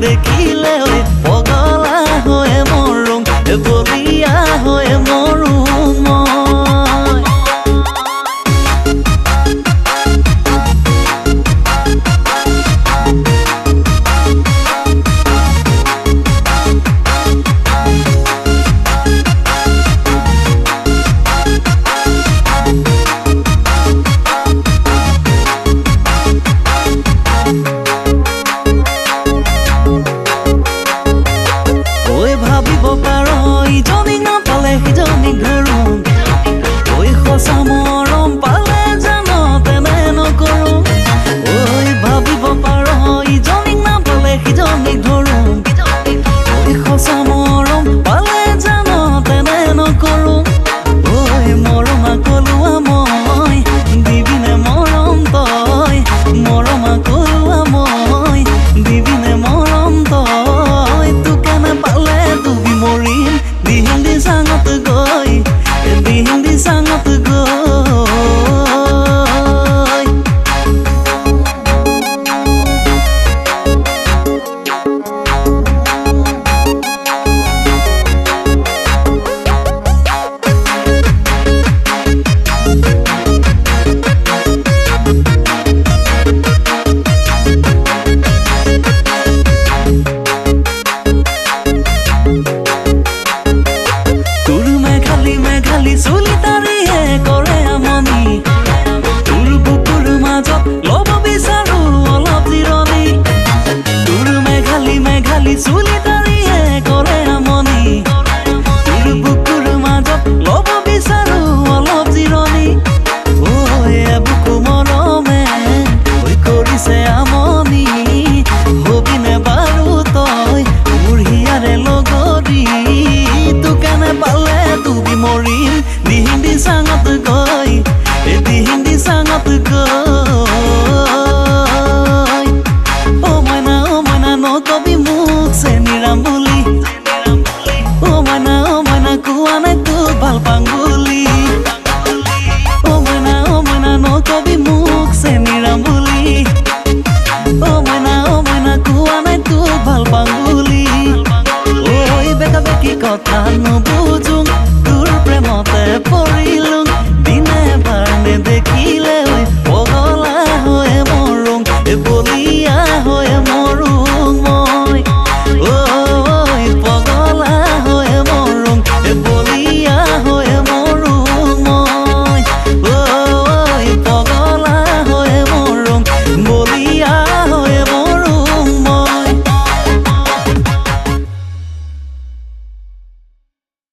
দেখিলে পগলা হয়ে মৰুম বলিয়া হয়ে মৰুম ভাবিব পাৰ ইজনী নাপালে সিজনী ঘৰুম ঐ সঁচা মৰম পালে জানো তেনে নকৰোঁ ঐ ভাবিব পাৰ ইজনী নাপালে সিজনী ধৰুম ঐ সঁচা মৰম পালে জানো তেনে নকৰোঁ ঐ মৰমা কলোৱা মই দিবিনে মৰম তই মৰমা কলোৱা মই দিবিনে মৰম তই তোকে নাপালে মৰিম দিহিন্দি চাঙত গৈ দিহিন্দি চাঙত গৈ চুলি তাৰিয়ে কৰে আমনি তোৰ বুকুৰ মাজত ল'ব বিচাৰো অলপ জিৰণি তোৰ মেঘালী চুলি তাৰিয়ে কৰে আমনি তোৰ বুকুৰ মাজত ল'ব বিচাৰো অলপ জিৰণি ঐ বুকু মৰমে ঐ কৰিছে আমনি হবিনে বাৰু তই মোৰ হিয়াৰে লগৰী তোকে নেপালে তুমি মৰিম দিহিন্দি চাঙত গৈ দিহিন্দি চাঙত গৈ ও মইনা নকবি মোক চেনিৰাম বুলি ও মইনা কোৱা নাই তোক ভাল পাং বুলি ও মইনা নকবি মোক চেনিৰাম বুলি ও মইনা কোৱা নাই তোক ভাল পাং বুলি ঐ বেকা বেকি কথা নুবুজো তোৰ প্ৰেমতে পৰিলো